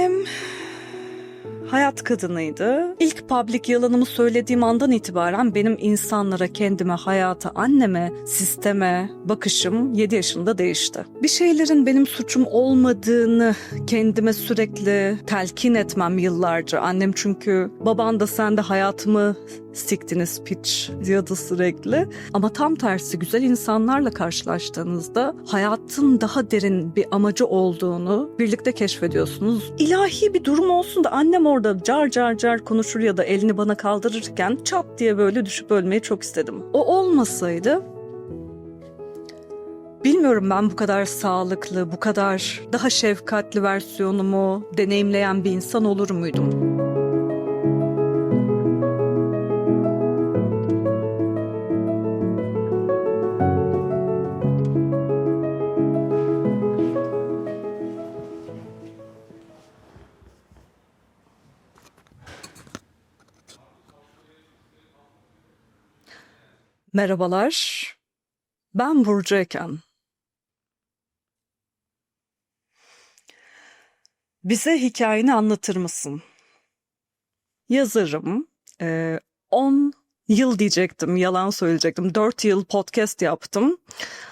Annem hayat kadınıydı. İlk public yalanımı söylediğim andan itibaren benim insanlara, kendime, hayata, anneme, sisteme bakışım 7 yaşında değişti. Bir şeylerin benim suçum olmadığını kendime sürekli telkin etmem yıllarca. Annem çünkü baban da sen de hayatımı siktiniz piç diyordu sürekli. Ama tam tersi güzel insanlarla karşılaştığınızda hayatın daha derin bir amacı olduğunu birlikte keşfediyorsunuz. İlahi bir durum olsun da annem orada car car car konuşur ya da elini bana kaldırırken çat diye böyle düşüp ölmeyi çok istedim. O olmasaydı bilmiyorum ben bu kadar sağlıklı, bu kadar daha şefkatli versiyonumu deneyimleyen bir insan olur muydum? Merhabalar, ben Burcu Eken. Bize hikayeni anlatır mısın? Yazarım. 10 yıl diyecektim, yalan söyleyecektim. 4 yıl podcast yaptım.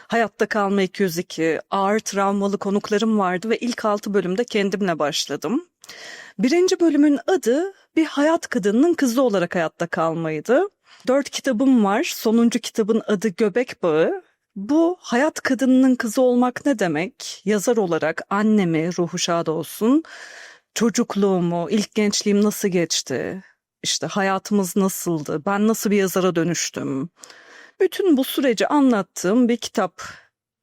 Hayatta Kalma 202, ağır travmalı konuklarım vardı ve ilk 6 bölümde kendimle başladım. Birinci bölümün adı bir hayat kadınının kızı olarak hayatta kalmaydı. 4 kitabım var. Sonuncu kitabın adı Göbek Bağı. Bu hayat kadınının kızı olmak ne demek? Yazar olarak annemi, ruhu şad olsun, çocukluğumu, ilk gençliğim nasıl geçti? İşte hayatımız nasıldı? Ben nasıl bir yazara dönüştüm? Bütün bu süreci anlattığım bir kitap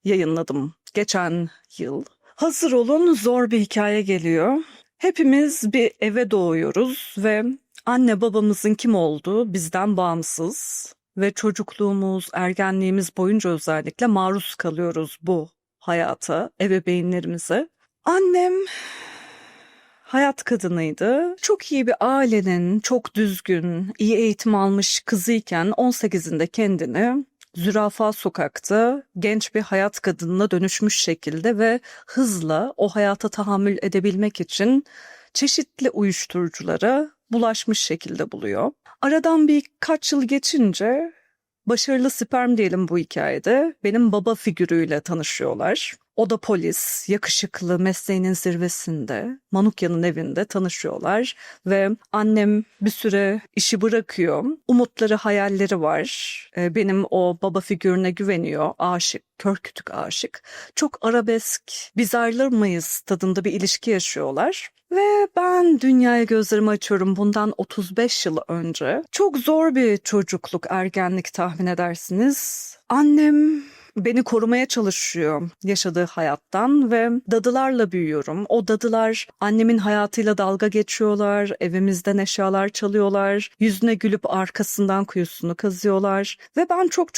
yayınladım geçen yıl. Hazır olun, zor bir hikaye geliyor. Hepimiz bir eve doğuyoruz ve anne babamızın kim olduğu bizden bağımsız ve çocukluğumuz, ergenliğimiz boyunca özellikle maruz kalıyoruz bu hayata, ebeveynlerimize. Annem hayat kadınıydı. Çok iyi bir ailenin, çok düzgün, iyi eğitim almış kızıyken 18'inde kendini Zürafa Sokak'ta genç bir hayat kadınına dönüşmüş şekilde ve hızla o hayata tahammül edebilmek için çeşitli uyuşturuculara bulaşmış şekilde buluyor. Aradan birkaç yıl geçince başarılı sperm diyelim bu hikayede benim baba figürüyle tanışıyorlar. O da polis, yakışıklı, mesleğinin zirvesinde, Manukya'nın evinde tanışıyorlar ve annem bir süre işi bırakıyor. Umutları, hayalleri var. Benim o baba figürüne güveniyor, aşık, kör kütük aşık. Çok arabesk, biz ayrılır mıyız tadında bir ilişki yaşıyorlar. Ve ben dünyaya gözlerimi açıyorum bundan 35 yıl önce. Çok zor bir çocukluk, ergenlik tahmin edersiniz. Annem beni korumaya çalışıyor yaşadığı hayattan ve dadılarla büyüyorum. O dadılar annemin hayatıyla dalga geçiyorlar, evimizden eşyalar çalıyorlar, yüzüne gülüp arkasından kuyusunu kazıyorlar. Ve ben çok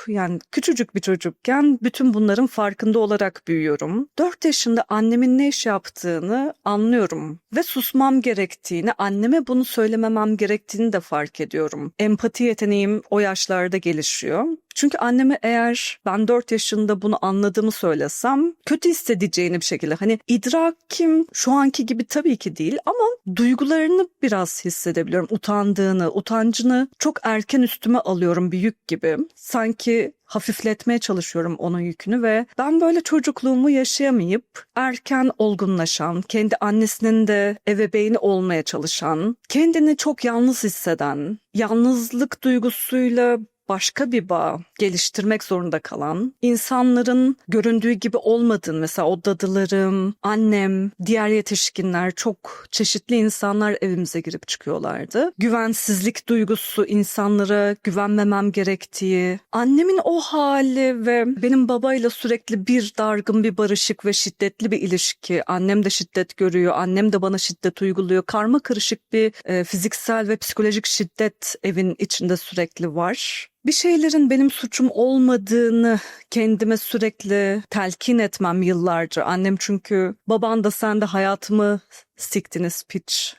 yani küçücük bir çocukken bütün bunların farkında olarak büyüyorum. 4 yaşında annemin ne iş yaptığını anlıyorum ve susmam gerektiğini, anneme bunu söylememem gerektiğini de fark ediyorum. Empati yeteneğim o yaşlarda gelişiyor. Çünkü anneme eğer ben 4 yaşında bunu anladığımı söylesem kötü hissedeceğini bir şekilde hani idrakim şu anki gibi tabii ki değil ama duygularını biraz hissedebiliyorum. Utandığını, utancını çok erken üstüme alıyorum bir yük gibi. Sanki hafifletmeye çalışıyorum onun yükünü ve ben böyle çocukluğumu yaşayamayıp erken olgunlaşan, kendi annesinin de ebeveyni olmaya çalışan, kendini çok yalnız hisseden, yalnızlık duygusuyla başka bir bağ geliştirmek zorunda kalan, insanların göründüğü gibi olmadığını, mesela o dadılarım, annem, diğer yetişkinler, çok çeşitli insanlar evimize girip çıkıyorlardı. Güvensizlik duygusu, insanlara güvenmemem gerektiği, annemin o hali ve benim babayla sürekli bir dargın, bir barışık ve şiddetli bir ilişki. Annem de şiddet görüyor, annem de bana şiddet uyguluyor. Karma karışık bir fiziksel ve psikolojik şiddet evin içinde sürekli var. Bir şeylerin benim suçum olmadığını kendime sürekli telkin etmem yıllarca. Annem çünkü baban da sen de hayatımı siktiniz piç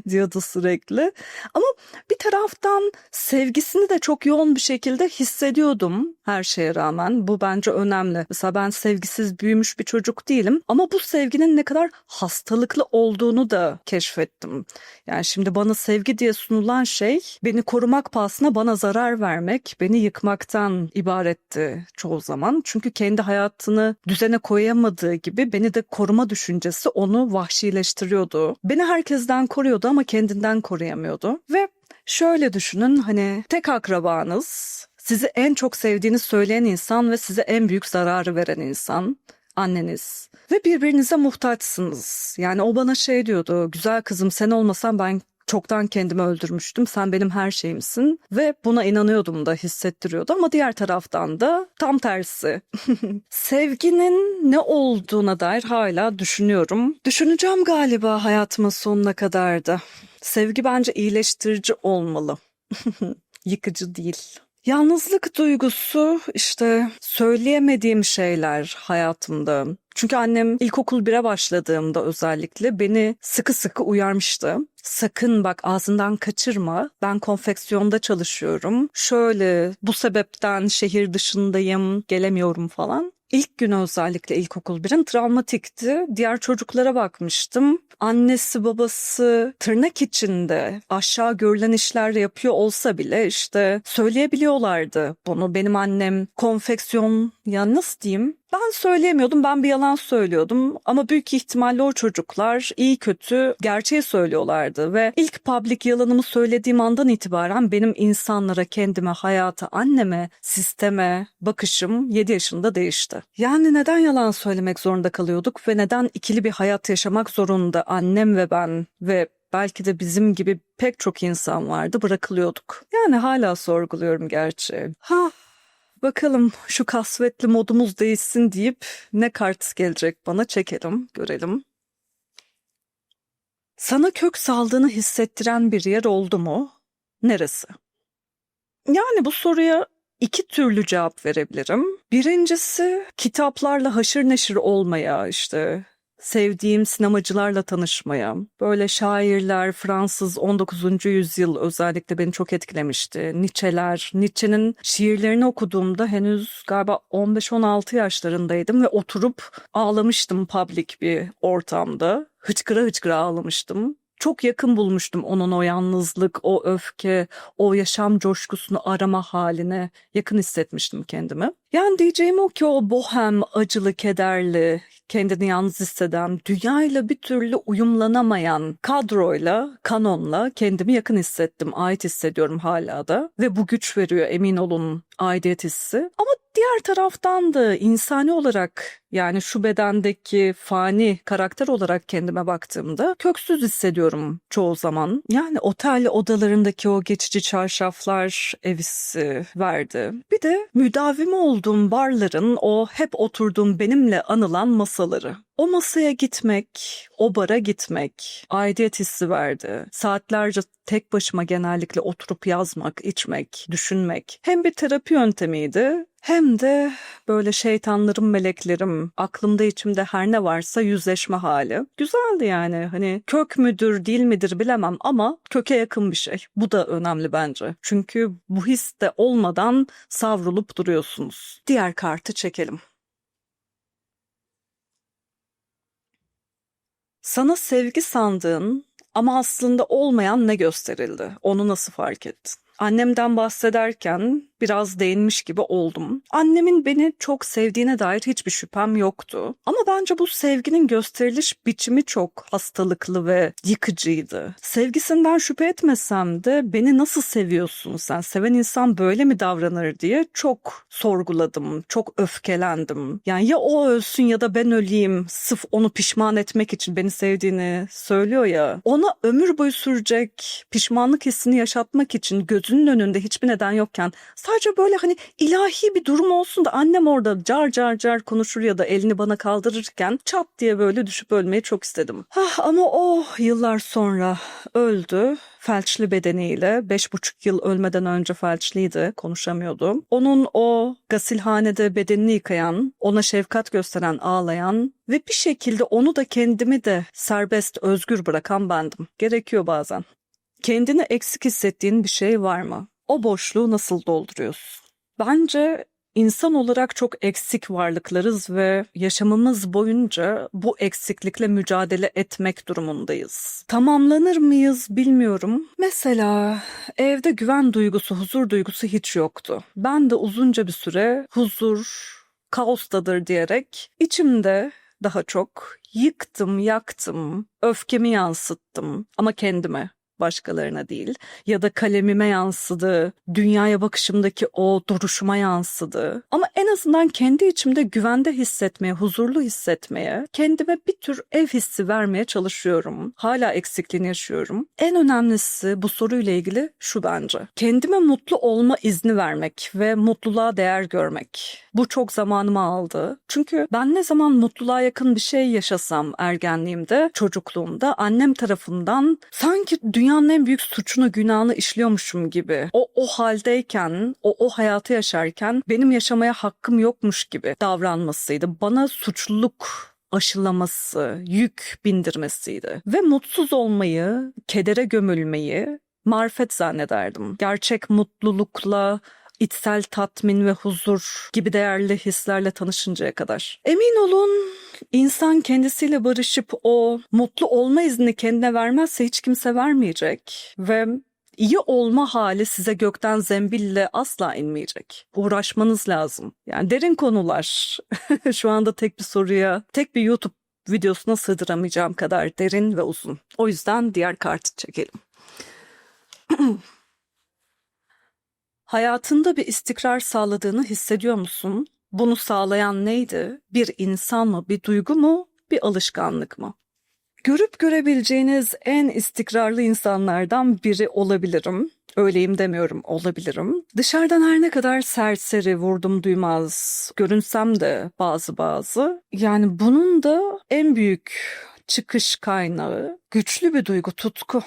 diyordu sürekli. Ama bir taraftan sevgisini de çok yoğun bir şekilde hissediyordum her şeye rağmen. Bu bence önemli. Mesela ben sevgisiz büyümüş bir çocuk değilim ama bu sevginin ne kadar hastalıklı olduğunu da keşfettim. Yani şimdi bana sevgi diye sunulan şey beni korumak pahasına bana zarar vermek, beni yıkmaktan ibaretti çoğu zaman. Çünkü kendi hayatını düzene koyamadığı gibi beni de koruma düşüncesi onu vahşileştiriyordu. Beni herkesten koruyordu ama kendinden koruyamıyordu. Ve şöyle düşünün, hani tek akrabanız, sizi en çok sevdiğini söyleyen insan ve size en büyük zararı veren insan anneniz. Ve birbirinize muhtaçsınız. Yani o bana şey diyordu, güzel kızım sen olmasan ben çoktan kendimi öldürmüştüm. Sen benim her şeyimsin ve buna inanıyordum da hissettiriyordu ama diğer taraftan da tam tersi. Sevginin ne olduğuna dair hala düşünüyorum. Düşüneceğim galiba hayatımın sonuna kadar da. Sevgi bence iyileştirici olmalı. Yıkıcı değil. Yalnızlık duygusu, işte söyleyemediğim şeyler hayatımda. Çünkü annem ilkokul 1'e başladığımda özellikle beni sıkı sıkı uyarmıştı. Sakın bak ağzından kaçırma. Ben konfeksiyonda çalışıyorum. Şöyle bu sebepten şehir dışındayım, gelemiyorum falan. İlk gün özellikle ilkokul 1'in travmatikti. Diğer çocuklara bakmıştım. Annesi babası tırnak içinde aşağı görülen işler yapıyor olsa bile işte söyleyebiliyorlardı bunu. Benim annem konfeksiyon, ya nasıl diyeyim? Ben söyleyemiyordum, ben bir yalan söylüyordum ama büyük ihtimalle o çocuklar iyi kötü gerçeği söylüyorlardı ve ilk public yalanımı söylediğim andan itibaren benim insanlara, kendime, hayata, anneme, sisteme bakışım 7 yaşında değişti. Yani neden yalan söylemek zorunda kalıyorduk ve neden ikili bir hayat yaşamak zorunda annem ve ben ve belki de bizim gibi pek çok insan vardı, bırakılıyorduk. Yani hala sorguluyorum gerçi. Bakalım şu kasvetli modumuz değişsin deyip ne kart gelecek bana, çekelim, görelim. Sana kök saldığını hissettiren bir yer oldu mu? Neresi? Yani bu soruya 2 türlü cevap verebilirim. Birincisi kitaplarla haşır neşir olmaya, işte sevdiğim sinemacılarla tanışmaya, böyle şairler, Fransız 19. yüzyıl özellikle beni çok etkilemişti. Nietzsche'nin şiirlerini okuduğumda henüz galiba 15-16 yaşlarındaydım ve oturup ağlamıştım public bir ortamda. Hıçkıra hıçkıra ağlamıştım. Çok yakın bulmuştum onun o yalnızlık, o öfke, o yaşam coşkusunu arama haline yakın hissetmiştim kendimi. Yani diyeceğim o ki o bohem, acılı, kederli, kendini yalnız hisseden, dünyayla bir türlü uyumlanamayan kadroyla, kanonla kendimi yakın hissettim, ait hissediyorum hala da. Ve bu güç veriyor, emin olun, aidiyet hissi. Ama diğer taraftan da insani olarak, yani şu bedendeki fani karakter olarak kendime baktığımda köksüz hissediyorum çoğu zaman. Yani otel odalarındaki o geçici çarşaflar ev hissi verdi. Bir de müdavimi olduğum barların o hep oturduğum benimle anılan masaları. O masaya gitmek, o bara gitmek aidiyet hissi verdi. Saatlerce tek başıma genellikle oturup yazmak, içmek, düşünmek hem bir terapi yöntemiydi hem de böyle şeytanlarım, meleklerim, aklımda içimde her ne varsa yüzleşme hali. Güzeldi yani, hani kök müdür değil midir bilemem ama köke yakın bir şey. Bu da önemli bence. Çünkü bu his de olmadan savrulup duruyorsunuz. Diğer kartı çekelim. Sana sevgi sandığın ama aslında olmayan ne gösterildi? Onu nasıl fark ettin? Annemden bahsederken biraz değinmiş gibi oldum. Annemin beni çok sevdiğine dair hiçbir şüphem yoktu. Ama bence bu sevginin gösteriliş biçimi çok hastalıklı ve yıkıcıydı. Sevgisinden şüphe etmesem de beni nasıl seviyorsun sen? Seven insan böyle mi davranır diye çok sorguladım, çok öfkelendim. Yani ya o ölsün ya da ben öleyim, sırf onu pişman etmek için beni sevdiğini söylüyor ya. Ona ömür boyu sürecek pişmanlık hissini yaşatmak için gözünün önünde hiçbir neden yokken Sadece böyle hani ilahi bir durum olsun da annem orada car car car konuşur ya da elini bana kaldırırken çat diye böyle düşüp ölmeyi çok istedim. Ama o yıllar sonra öldü. Felçli bedeniyle 5,5 yıl ölmeden önce felçliydi, konuşamıyordu. Onun o gasilhanede bedenini yıkayan, ona şefkat gösteren, ağlayan ve bir şekilde onu da kendimi de serbest, özgür bırakan bendim. Gerekiyor bazen. Kendini eksik hissettiğin bir şey var mı? O boşluğu nasıl dolduruyorsun? Bence İnsan olarak çok eksik varlıklarız ve yaşamımız boyunca bu eksiklikle mücadele etmek durumundayız. Tamamlanır mıyız bilmiyorum. Mesela evde güven duygusu, huzur duygusu hiç yoktu. Ben de uzunca bir süre huzur kaostadır diyerek içimde daha çok yıktım, yaktım, öfkemi yansıttım ama kendime. Başkalarına değil ya da kalemime yansıdı, dünyaya bakışımdaki o duruşuma yansıdı. Ama en azından kendi içimde güvende hissetmeye, huzurlu hissetmeye, kendime bir tür ev hissi vermeye çalışıyorum. Hala eksikliğini yaşıyorum. En önemlisi bu soruyla ilgili şu bence. Kendime mutlu olma izni vermek ve mutluluğa değer görmek. Bu çok zamanımı aldı. Çünkü ben ne zaman mutluluğa yakın bir şey yaşasam ergenliğimde, çocukluğumda annem tarafından sanki dünyanın en büyük suçunu, günahını işliyormuşum gibi. O haldeyken, o hayatı yaşarken benim yaşamaya hakkım yokmuş gibi davranmasıydı. Bana suçluluk aşılaması, yük bindirmesiydi. Ve mutsuz olmayı, kedere gömülmeyi marifet zannederdim. Gerçek mutlulukla, içsel tatmin ve huzur gibi değerli hislerle tanışıncaya kadar. Emin olun, İnsan kendisiyle barışıp o mutlu olma izni kendine vermezse hiç kimse vermeyecek ve iyi olma hali size gökten zembille asla inmeyecek. Uğraşmanız lazım. Yani derin konular. Şu anda tek bir soruya, tek bir YouTube videosuna sığdıramayacağım kadar derin ve uzun. O yüzden diğer kartı çekelim. Hayatında bir istikrar sağladığını hissediyor musun? Bunu sağlayan neydi? Bir insan mı, bir duygu mu, bir alışkanlık mı? Görüp görebileceğiniz en istikrarlı insanlardan biri olabilirim. Öyleyim demiyorum, olabilirim. Dışarıdan her ne kadar serseri, vurdum duymaz görünsem de bazı. Yani bunun da en büyük çıkış kaynağı güçlü bir duygu, tutku,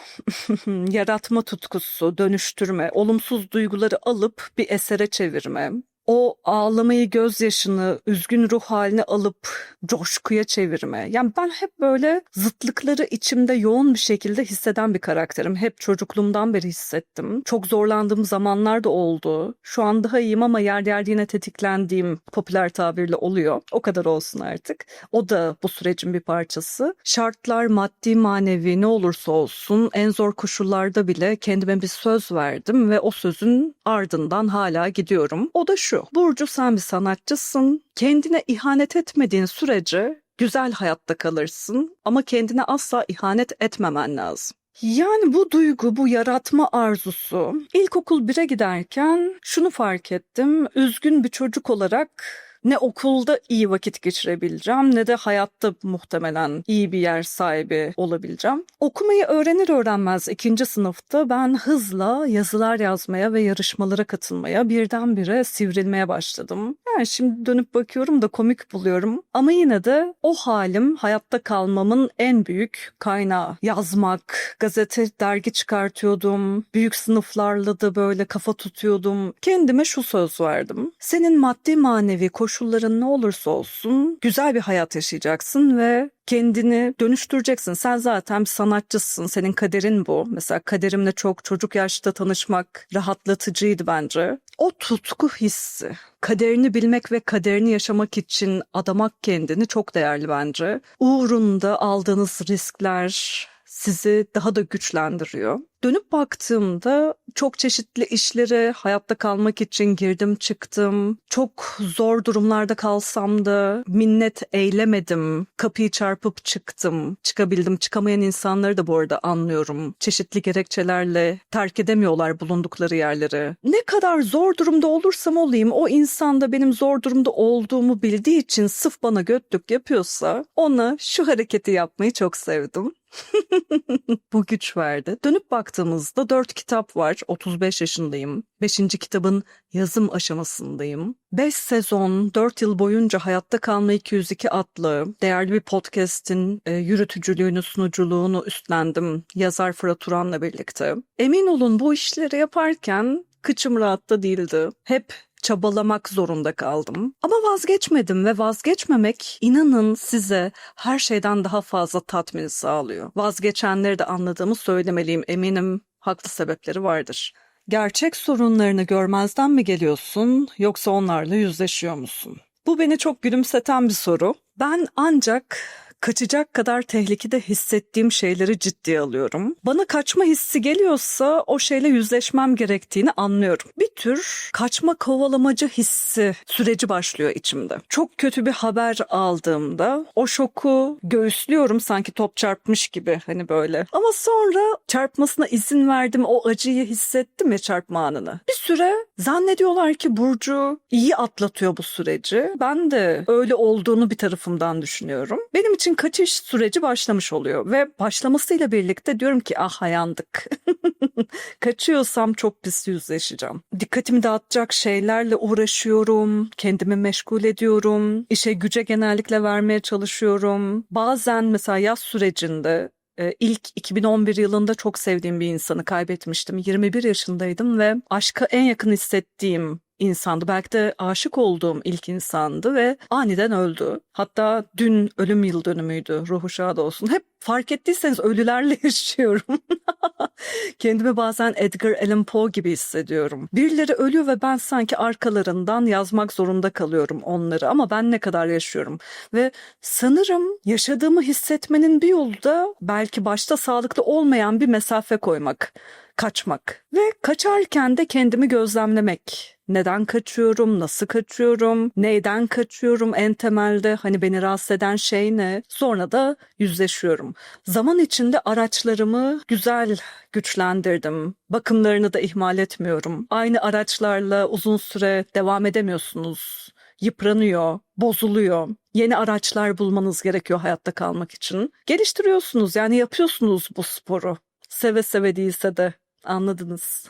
yaratma tutkusu, dönüştürme, olumsuz duyguları alıp bir esere çevirme. O ağlamayı, gözyaşını, üzgün ruh haline alıp coşkuya çevirme. Yani ben hep böyle zıtlıkları içimde yoğun bir şekilde hisseden bir karakterim. Hep çocukluğumdan beri hissettim. Çok zorlandığım zamanlar da oldu. Şu an daha iyiyim ama yer yer yine tetiklendiğim popüler tabirle oluyor. O kadar olsun artık. O da bu sürecin bir parçası. Şartlar maddi manevi ne olursa olsun en zor koşullarda bile kendime bir söz verdim ve o sözün ardından hala gidiyorum. O da şu: Burcu, sen bir sanatçısın. Kendine ihanet etmediğin sürece güzel hayatta kalırsın ama kendine asla ihanet etmemen lazım. Yani bu duygu, bu yaratma arzusu. İlkokul 1'e giderken şunu fark ettim. Üzgün bir çocuk olarak ne okulda iyi vakit geçirebileceğim ne de hayatta muhtemelen iyi bir yer sahibi olabileceğim. Okumayı öğrenir öğrenmez 2. sınıfta ben hızla yazılar yazmaya ve yarışmalara katılmaya, birdenbire sivrilmeye başladım. Yani şimdi dönüp bakıyorum da komik buluyorum. Ama yine de o halim hayatta kalmamın en büyük kaynağı. Yazmak, gazete, dergi çıkartıyordum. Büyük sınıflarla da böyle kafa tutuyordum. Kendime şu söz verdim: senin maddi manevi koşulların ne olursa olsun güzel bir hayat yaşayacaksın ve kendini dönüştüreceksin. Sen zaten bir sanatçısın. Senin kaderin bu. Mesela kaderimle çok çocuk yaşta tanışmak rahatlatıcıydı bence. O tutku hissi, kaderini bilmek ve kaderini yaşamak için adamak kendini çok değerli bence. Uğrunda aldığınız riskler sizi daha da güçlendiriyor. Dönüp baktığımda çok çeşitli işlere hayatta kalmak için girdim çıktım. Çok zor durumlarda kalsam da minnet eylemedim. Kapıyı çarpıp çıktım. Çıkabildim. Çıkamayan insanları da bu arada anlıyorum. Çeşitli gerekçelerle terk edemiyorlar bulundukları yerleri. Ne kadar zor durumda olursam olayım, o insan da benim zor durumda olduğumu bildiği için sırf bana götlük yapıyorsa ona şu hareketi yapmayı çok sevdim. Bu güç verdi. Dönüp baktım. baktığımızda 4 kitap var. 35 yaşındayım. 5. kitabın yazım aşamasındayım. 5 sezon, 4 yıl boyunca Hayatta Kalma 202 adlı değerli bir podcast'in yürütücülüğünü, sunuculuğunu üstlendim yazar Fırat Turan'la birlikte. Emin olun bu işleri yaparken kıçım rahatta değildi. Hep çabalamak zorunda kaldım. Ama vazgeçmedim ve vazgeçmemek inanın size her şeyden daha fazla tatmin sağlıyor. Vazgeçenleri de anladığımı söylemeliyim. Eminim haklı sebepleri vardır. Gerçek sorunlarını görmezden mi geliyorsun yoksa onlarla yüzleşiyor musun? Bu beni çok gülümseten bir soru. Ben ancak kaçacak kadar tehlikede hissettiğim şeyleri ciddiye alıyorum. Bana kaçma hissi geliyorsa o şeyle yüzleşmem gerektiğini anlıyorum. Bir tür kaçma kovalamacı hissi süreci başlıyor içimde. Çok kötü bir haber aldığımda o şoku göğüslüyorum sanki top çarpmış gibi hani böyle. Ama sonra çarpmasına izin verdim, o acıyı hissettim ya, çarpma anını. Bir süre zannediyorlar ki Burcu iyi atlatıyor bu süreci. Ben de öyle olduğunu bir tarafımdan düşünüyorum. Benim için kaçış süreci başlamış oluyor ve başlamasıyla birlikte diyorum ki ah yandık. Kaçıyorsam çok pis yüzleşeceğim. Dikkatimi dağıtacak şeylerle uğraşıyorum, kendimi meşgul ediyorum, işe güce genellikle vermeye çalışıyorum. Bazen mesela yaz sürecinde ilk 2011 yılında çok sevdiğim bir insanı kaybetmiştim. 21 yaşındaydım ve aşka en yakın hissettiğim insandı. Belki de aşık olduğum ilk insandı ve aniden öldü. Hatta dün ölüm yıl dönümüydü. Ruhu şad olsun. Hep fark ettiyseniz ölülerle yaşıyorum. Kendimi bazen Edgar Allan Poe gibi hissediyorum. Birileri ölüyor ve ben sanki arkalarından yazmak zorunda kalıyorum onları. Ama ben ne kadar yaşıyorum. Ve sanırım yaşadığımı hissetmenin bir yolu da belki başta sağlıklı olmayan bir mesafe koymak. Kaçmak ve kaçarken de kendimi gözlemlemek. Neden kaçıyorum, nasıl kaçıyorum, neyden kaçıyorum en temelde, hani beni rahatsız eden şey ne? Sonra da yüzleşiyorum. Zaman içinde araçlarımı güzel güçlendirdim. Bakımlarını da ihmal etmiyorum. Aynı araçlarla uzun süre devam edemiyorsunuz. Yıpranıyor, bozuluyor. Yeni araçlar bulmanız gerekiyor hayatta kalmak için. Geliştiriyorsunuz, yani yapıyorsunuz bu sporu. Seve seve değilse de. Anladınız.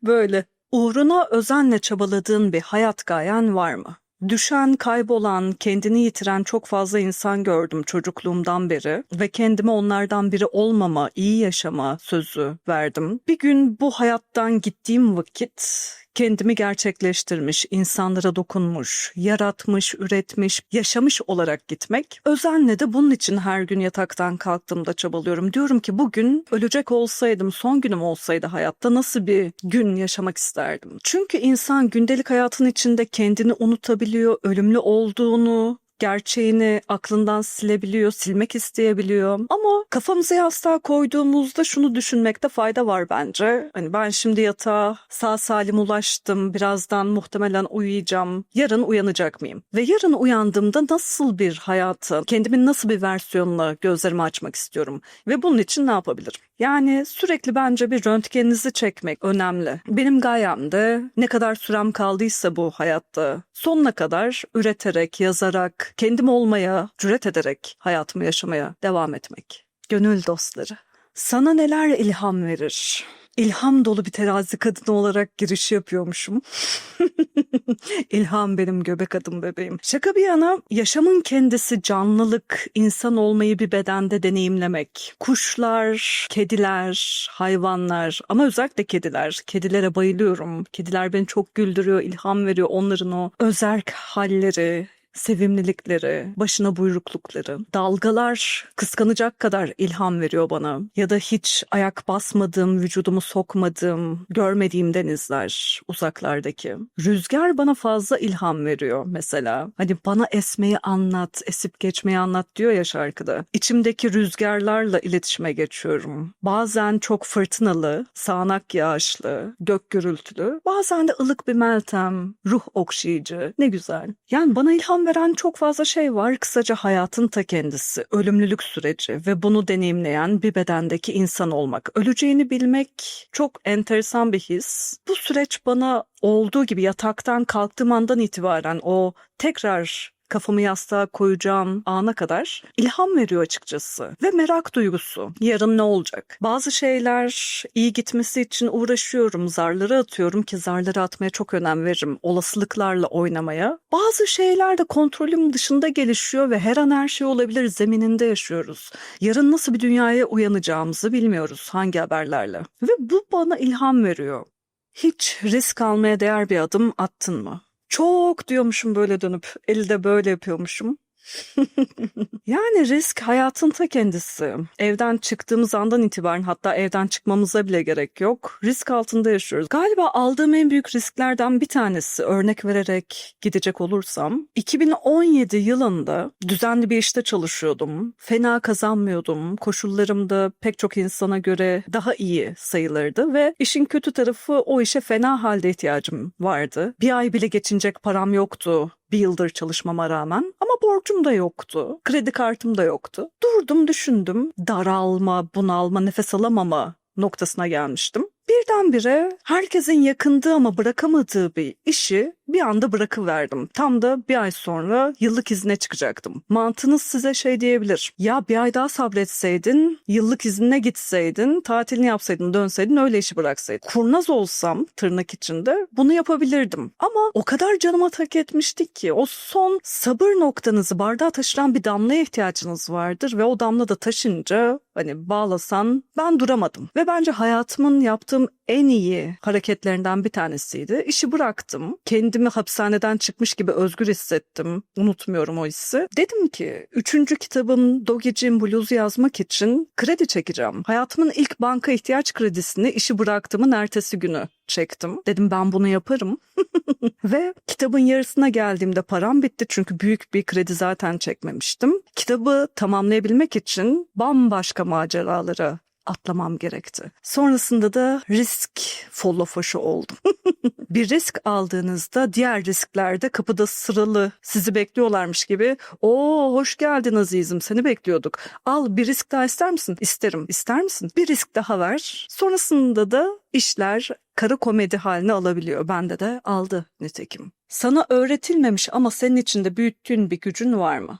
Böyle. Uğruna özenle çabaladığın bir hayat gayen var mı? Düşen, kaybolan, kendini yitiren çok fazla insan gördüm çocukluğumdan beri ve kendime onlardan biri olmama, iyi yaşama sözü verdim. Bir gün bu hayattan gittiğim vakit kendimi gerçekleştirmiş, insanlara dokunmuş, yaratmış, üretmiş, yaşamış olarak gitmek. Özenle de bunun için her gün yataktan kalktığımda çabalıyorum. Diyorum ki bugün ölecek olsaydım, son günüm olsaydı hayatta nasıl bir gün yaşamak isterdim? Çünkü insan gündelik hayatın içinde kendini unutabiliyor, ölümlü olduğunu, gerçeğini aklından silebiliyor, silmek isteyebiliyor. Ama kafamızı yastığa koyduğumuzda şunu düşünmekte fayda var bence. Hani ben şimdi yatağa sağ salim ulaştım, birazdan muhtemelen uyuyacağım. Yarın uyanacak mıyım? Ve yarın uyandığımda nasıl bir hayatı, kendimin nasıl bir versiyonla gözlerimi açmak istiyorum? Ve bunun için ne yapabilirim? Yani sürekli bence bir röntgeninizi çekmek önemli. Benim gayem de ne kadar sürem kaldıysa bu hayatta sonuna kadar üreterek, yazarak, kendim olmaya, cüret ederek hayatımı yaşamaya devam etmek. Gönül dostları. Sana neler ilham verir? İlham dolu bir terazi kadını olarak giriş yapıyormuşum. İlham benim göbek adım bebeğim. Şaka bir yana, yaşamın kendisi canlılık, insan olmayı bir bedende deneyimlemek. Kuşlar, kediler, hayvanlar ama özellikle kediler. Kedilere bayılıyorum. Kediler beni çok güldürüyor, ilham veriyor. Onların o özerk halleri, sevimlilikleri, başına buyruklukları, dalgalar kıskanacak kadar ilham veriyor bana. Ya da hiç ayak basmadığım, vücudumu sokmadığım, görmediğim denizler uzaklardaki. Rüzgar bana fazla ilham veriyor mesela. Hani bana esmeyi anlat, esip geçmeyi anlat diyor ya şarkıda. İçimdeki rüzgarlarla iletişime geçiyorum. Bazen çok fırtınalı, sağanak yağışlı, gök gürültülü. Bazen de ılık bir meltem, ruh okşayıcı. Ne güzel. Yani bana ilham veren çok fazla şey var. Kısaca hayatın ta kendisi, ölümlülük süreci ve bunu deneyimleyen bir bedendeki insan olmak. Öleceğini bilmek çok enteresan bir his. Bu süreç bana olduğu gibi yataktan kalktığım andan itibaren o tekrar kafamı yastığa koyacağım ana kadar ilham veriyor açıkçası. Ve merak duygusu. Yarın ne olacak? Bazı şeyler iyi gitmesi için uğraşıyorum. Zarları atıyorum ki zarları atmaya çok önem veririm. Olasılıklarla oynamaya. Bazı şeyler de kontrolüm dışında gelişiyor ve her an her şey olabilir. Zemininde yaşıyoruz. Yarın nasıl bir dünyaya uyanacağımızı bilmiyoruz hangi haberlerle. Ve bu bana ilham veriyor. Hiç risk almaya değer bir adım attın mı? Çok diyormuşum böyle dönüp elde böyle yapıyormuşum. Yani risk hayatın ta kendisi. Evden çıktığımız andan itibaren, hatta evden çıkmamıza bile gerek yok. Risk altında yaşıyoruz. Galiba aldığım en büyük risklerden bir tanesi, örnek vererek gidecek olursam, 2017 yılında düzenli bir işte çalışıyordum. Fena kazanmıyordum. Koşullarım da pek çok insana göre daha iyi sayılırdı ve işin kötü tarafı, o işe fena halde ihtiyacım vardı. Bir ay bile geçinecek param yoktu. Bir yıldır çalışmama rağmen, ama borcum da yoktu. Kredi kartım da yoktu. Durdum, düşündüm. Daralma, bunalma, nefes alamama noktasına gelmiştim. Birdenbire herkesin yakındığı ama bırakamadığı bir işi bir anda bırakıverdim. Tam da bir ay sonra yıllık izne çıkacaktım. Mantığınız size şey diyebilir. Ya bir ay daha sabretseydin, yıllık iznine gitseydin, tatilini yapsaydın, dönseydin, öyle işi bıraksaydın. Kurnaz olsam tırnak içinde bunu yapabilirdim. Ama o kadar canıma tak etmişti ki, o son sabır noktanızı, bardağa taşıran bir damlaya ihtiyacınız vardır ve o damla da taşınca hani bağlasan, ben duramadım. Ve bence hayatımın yaptığım en iyi hareketlerinden bir tanesiydi. İşi bıraktım. Kendimi hapishaneden çıkmış gibi özgür hissettim. Unutmuyorum o hissi. Dedim ki 3. kitabım Doggy Blues yazmak için kredi çekeceğim. Hayatımın ilk banka ihtiyaç kredisini işi bıraktığımın ertesi günü çektim. Dedim ben bunu yaparım. Ve kitabın yarısına geldiğimde param bitti, çünkü büyük bir kredi zaten çekmemiştim. Kitabı tamamlayabilmek için bambaşka maceralara atlamam gerekti. Sonrasında da risk follofoşu oldum. Bir risk aldığınızda diğer riskler de kapıda sıralı sizi bekliyorlarmış gibi. Oo, hoş geldin azizim, seni bekliyorduk. Al, bir risk daha ister misin? İsterim. İster misin? Bir risk daha ver. Sonrasında da işler kara komedi haline alabiliyor. Bende de aldı nitekim. Sana öğretilmemiş ama senin içinde büyüttüğün bir gücün var mı?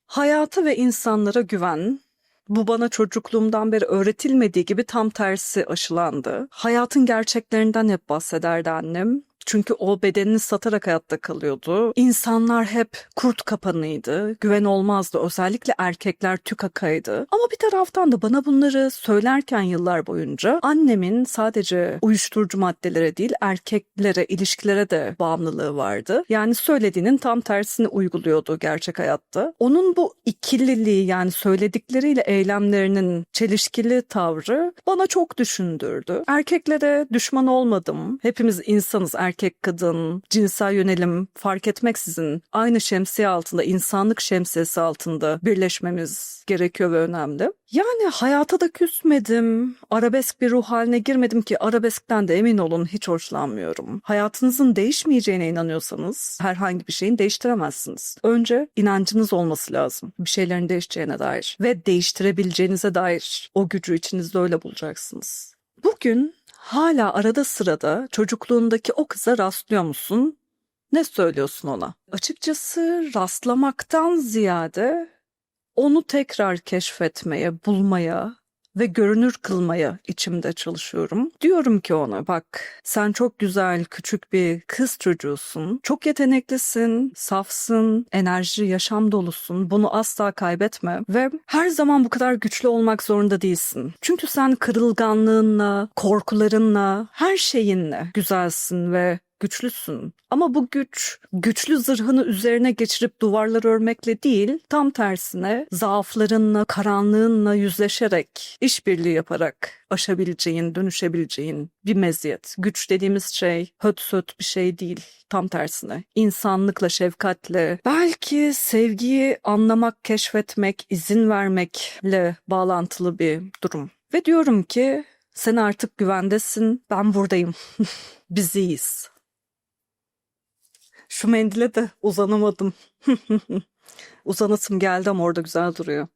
Hayata ve insanlara güven. Bu bana çocukluğumdan beri öğretilmediği gibi tam tersi aşılandı. Hayatın gerçeklerinden hep bahsederdi annem. Çünkü o bedenini satarak hayatta kalıyordu. İnsanlar hep kurt kapanıydı. Güven olmazdı. Özellikle erkekler tükakaydı. Ama bir taraftan da bana bunları söylerken yıllar boyunca annemin sadece uyuşturucu maddelere değil, erkeklere, ilişkilere de bağımlılığı vardı. Yani söylediğinin tam tersini uyguluyordu gerçek hayatta. Onun bu ikililiği, yani söyledikleriyle eylemlerinin çelişkili tavrı bana çok düşündürdü. Erkeklere düşman olmadım. Hepimiz insanız, erkek, kadın, cinsel yönelim fark etmeksizin aynı şemsiye altında, insanlık şemsiyesi altında birleşmemiz gerekiyor ve önemli. Yani hayata da küsmedim, arabesk bir ruh haline girmedim ki arabeskten de emin olun hiç hoşlanmıyorum. Hayatınızın değişmeyeceğine inanıyorsanız herhangi bir şeyin değiştiremezsiniz. Önce inancınız olması lazım bir şeylerin değişeceğine dair ve değiştirebileceğinize dair o gücü içinizde öyle bulacaksınız. Bugün hala arada sırada çocukluğundaki o kıza rastlıyor musun? Ne söylüyorsun ona? Açıkçası rastlamaktan ziyade onu tekrar keşfetmeye, bulmaya ve görünür kılmaya içimde çalışıyorum. Diyorum ki ona, bak sen çok güzel küçük bir kız çocuğusun. Çok yeteneklisin, safsın, enerji, yaşam dolusun. Bunu asla kaybetme ve her zaman bu kadar güçlü olmak zorunda değilsin. Çünkü sen kırılganlığınla, korkularınla, her şeyinle güzelsin ve güçlüsün. Ama bu güç, güçlü zırhını üzerine geçirip duvarlar örmekle değil, tam tersine zaaflarınla, karanlığınla yüzleşerek, işbirliği yaparak aşabileceğin, dönüşebileceğin bir meziyet. Güç dediğimiz şey höt söt bir şey değil. Tam tersine insanlıkla, şefkatle, belki sevgiyi anlamak, keşfetmek, izin vermekle bağlantılı bir durum. Ve diyorum ki sen artık güvendesin, ben buradayım. Biz iyiyiz. Şu mendile de uzanamadım. Uzanasım geldi ama orada güzel duruyor.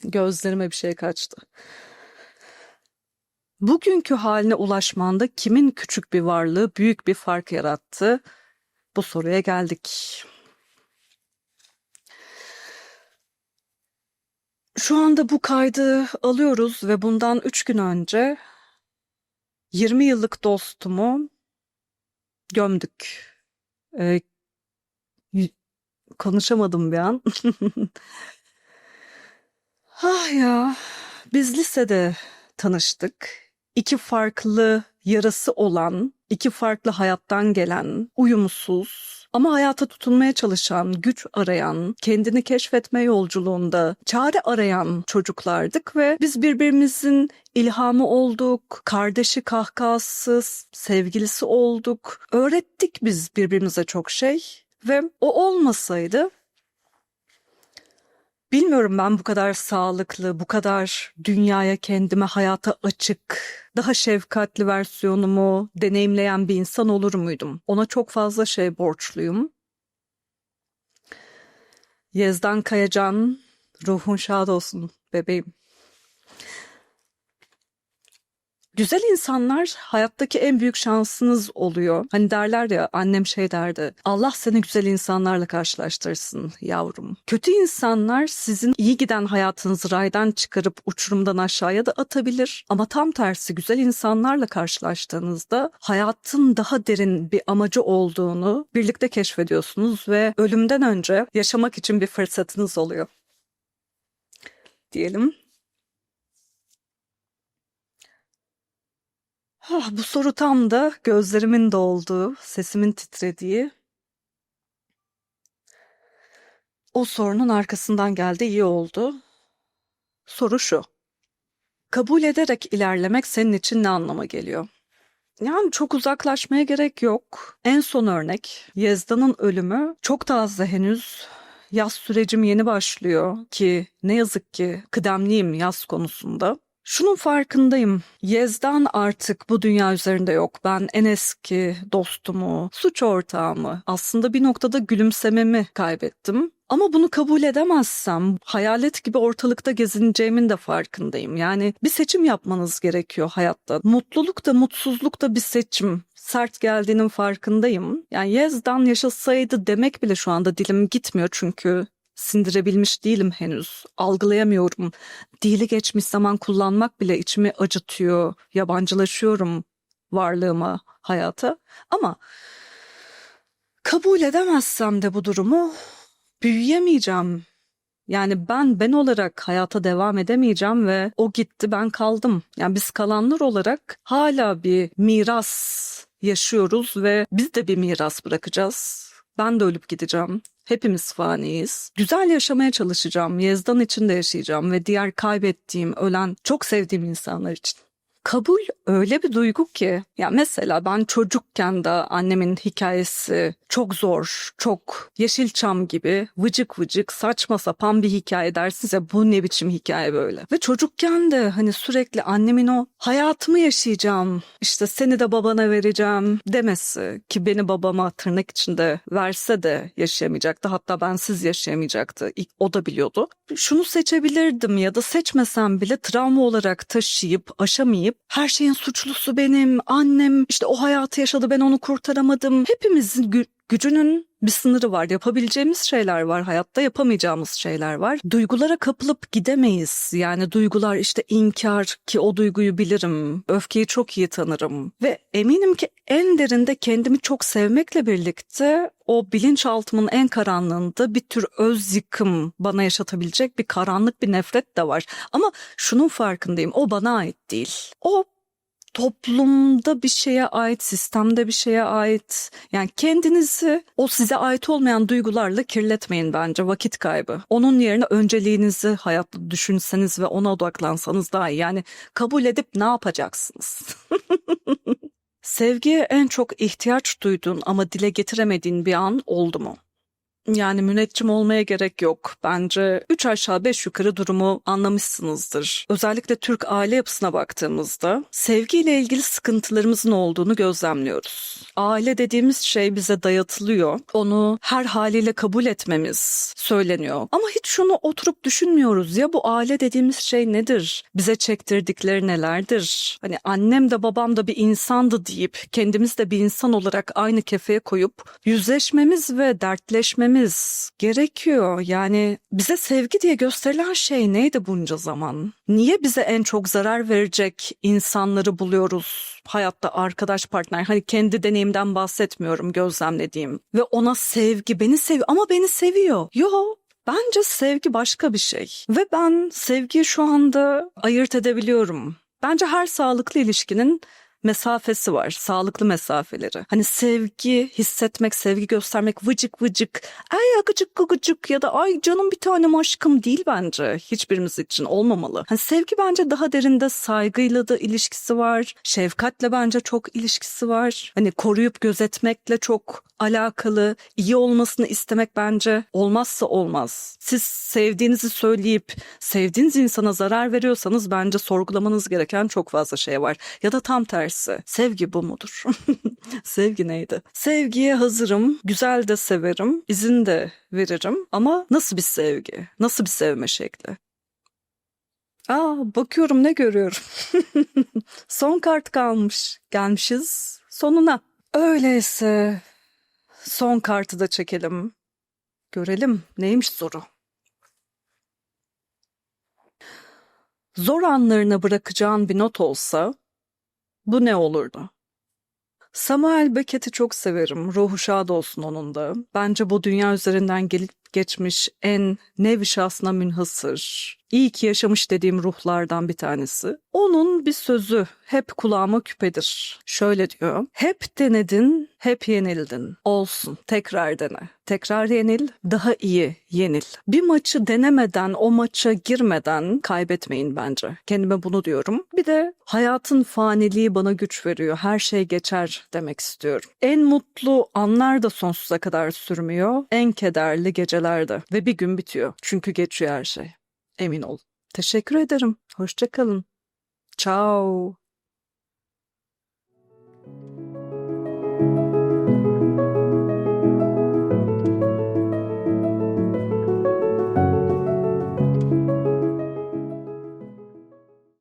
Gözlerime bir şey kaçtı. Bugünkü haline ulaşmanda kimin küçük bir varlığı büyük bir fark yarattı? Bu soruya geldik. Şu anda bu kaydı alıyoruz ve bundan 3 gün önce 20 yıllık dostumu gömdük. Ee, Konuşamadım bir an. Ah ya, biz lisede tanıştık. İki farklı yarası olan, iki farklı hayattan gelen, uyumsuz ama hayata tutunmaya çalışan, güç arayan, kendini keşfetme yolculuğunda çare arayan çocuklardık ve biz birbirimizin ilhamı olduk, kardeşi kahkahasız, sevgilisi olduk. Öğrettik biz birbirimize çok şey ve o olmasaydı bilmiyorum ben bu kadar sağlıklı, bu kadar dünyaya, kendime, hayata açık, daha şefkatli versiyonumu deneyimleyen bir insan olur muydum? Ona çok fazla şey borçluyum. Yezdan Kayacan, ruhun şad olsun bebeğim. Güzel insanlar hayattaki en büyük şansınız oluyor. Hani derler ya, annem şey derdi. Allah seni güzel insanlarla karşılaştırsın yavrum. Kötü insanlar sizin iyi giden hayatınızı raydan çıkarıp uçurumdan aşağıya da atabilir. Ama tam tersi, güzel insanlarla karşılaştığınızda hayatın daha derin bir amacı olduğunu birlikte keşfediyorsunuz ve ölümden önce yaşamak için bir fırsatınız oluyor. Diyelim. Bu soru tam da gözlerimin dolduğu, sesimin titrediği, o sorunun arkasından geldi, iyi oldu. Soru şu. Kabul ederek ilerlemek senin için ne anlama geliyor? Yani çok uzaklaşmaya gerek yok. En son örnek Yezda'nın ölümü çok da az da henüz. Yaz sürecim yeni başlıyor ki ne yazık ki kıdemliyim yaz konusunda. Şunun farkındayım. Yezdan artık bu dünya üzerinde yok. Ben en eski dostumu, suç ortağımı, aslında bir noktada gülümsememi kaybettim. Ama bunu kabul edemezsem hayalet gibi ortalıkta gezineceğimin de farkındayım. Yani bir seçim yapmanız gerekiyor hayatta. Mutluluk da mutsuzluk da bir seçim. Sert geldiğinin farkındayım. Yani Yezdan yaşasaydı demek bile şu anda dilim gitmiyor çünkü sindirebilmiş değilim henüz. Algılayamıyorum. Dili geçmiş zaman kullanmak bile içimi acıtıyor. Yabancılaşıyorum varlığıma, hayata. Ama kabul edemezsem de bu durumu büyüyemeyeceğim. Yani ben olarak hayata devam edemeyeceğim ve o gitti, ben kaldım. Yani biz kalanlar olarak hala bir miras yaşıyoruz ve biz de bir miras bırakacağız. Ben de ölüp gideceğim. Hepimiz faniyiz. Güzel yaşamaya çalışacağım. Yezdan için de yaşayacağım ve diğer kaybettiğim, ölen, çok sevdiğim insanlar için. Kabul öyle bir duygu ki, ya mesela ben çocukken de annemin hikayesi çok zor, çok Yeşilçam gibi vıcık vıcık saçma sapan bir hikaye dersiniz ya, bu ne biçim hikaye böyle. Ve çocukken de hani sürekli annemin o hayatımı yaşayacağım, işte seni de babana vereceğim demesi, ki beni babama tırnak içinde verse de yaşayamayacaktı, hatta bensiz yaşayamayacaktı. O da biliyordu. Şunu seçebilirdim ya da seçmesem bile travma olarak taşıyıp aşamayıp her şeyin suçlusu benim, annem işte o hayatı yaşadı, ben onu kurtaramadım. Hepimizin gücünün bir sınırı var. Yapabileceğimiz şeyler var hayatta, yapamayacağımız şeyler var. Duygulara kapılıp gidemeyiz. Yani duygular işte inkar, ki o duyguyu bilirim. Öfkeyi çok iyi tanırım. Ve eminim ki en derinde kendimi çok sevmekle birlikte o bilinçaltımın en karanlığında bir tür öz yıkım bana yaşatabilecek bir karanlık, bir nefret de var. Ama şunun farkındayım, o bana ait değil. O toplumda bir şeye ait, sistemde bir şeye ait. Yani kendinizi o size ait olmayan duygularla kirletmeyin bence, vakit kaybı. Onun yerine önceliğinizi hayatta düşünseniz ve ona odaklansanız daha iyi. Yani kabul edip ne yapacaksınız? Sevgiye en çok ihtiyaç duyduğun ama dile getiremediğin bir an oldu mu? Yani müneccim olmaya gerek yok. Bence 3 aşağı 5 yukarı durumu anlamışsınızdır. Özellikle Türk aile yapısına baktığımızda sevgiyle ilgili sıkıntılarımızın olduğunu gözlemliyoruz. Aile dediğimiz şey bize dayatılıyor. Onu her haliyle kabul etmemiz söyleniyor. Ama hiç şunu oturup düşünmüyoruz. Ya bu aile dediğimiz şey nedir? Bize çektirdikleri nelerdir? Hani annem de babam da bir insandı deyip kendimiz de bir insan olarak aynı kefeye koyup yüzleşmemiz ve dertleşmemiz sevmemiz gerekiyor. Yani bize sevgi diye gösterilen şey neydi bunca zaman? Niye bize en çok zarar verecek insanları buluyoruz? Hayatta arkadaş, partner. Hani kendi deneyimden bahsetmiyorum, gözlemlediğim. Ve ona sevgi, beni seviyor ama beni seviyor. Yo. Bence sevgi başka bir şey. Ve ben sevgiyi şu anda ayırt edebiliyorum. Bence her sağlıklı ilişkinin mesafesi var, sağlıklı mesafeleri. Hani sevgi hissetmek, sevgi göstermek vıcık vıcık, ay gıcık gıcık ya da ay canım bir tanem aşkım değil bence. Hiçbirimiz için olmamalı. Hani sevgi bence daha derinde, saygıyla da ilişkisi var. Şefkatle bence çok ilişkisi var. Hani koruyup gözetmekle çok alakalı. İyi olmasını istemek bence olmazsa olmaz. Siz sevdiğinizi söyleyip sevdiğiniz insana zarar veriyorsanız bence sorgulamanız gereken çok fazla şey var. Ya da tam tersi. Sevgi bu mudur? Sevgi neydi? Sevgiye hazırım, güzel de severim, izin de veririm ama nasıl bir sevgi? Nasıl bir sevme şekli? Bakıyorum ne görüyorum. Son kart kalmış. Gelmişiz sonuna. Öyleyse son kartı da çekelim. Görelim neymiş soru. Zor anlarına bırakacağın bir not olsa bu ne olurdu? Samuel Beckett'i çok severim. Ruhu şad olsun onun da. Bence bu dünya üzerinden gelip geçmiş en nevi şahsına münhasır, iyi ki yaşamış dediğim ruhlardan bir tanesi. Onun bir sözü hep kulağıma küpedir. Şöyle diyor. Hep denedin, hep yenildin. Olsun, tekrar dene. Tekrar yenil, daha iyi yenil. Bir maçı denemeden, o maça girmeden kaybetmeyin bence. Kendime bunu diyorum. Bir de hayatın faniliği bana güç veriyor. Her şey geçer demek istiyorum. En mutlu anlar da sonsuza kadar sürmüyor. En kederli geceler de. Ve bir gün bitiyor. Çünkü geçiyor her şey. Emin ol. Teşekkür ederim. Hoşça kalın. Ciao.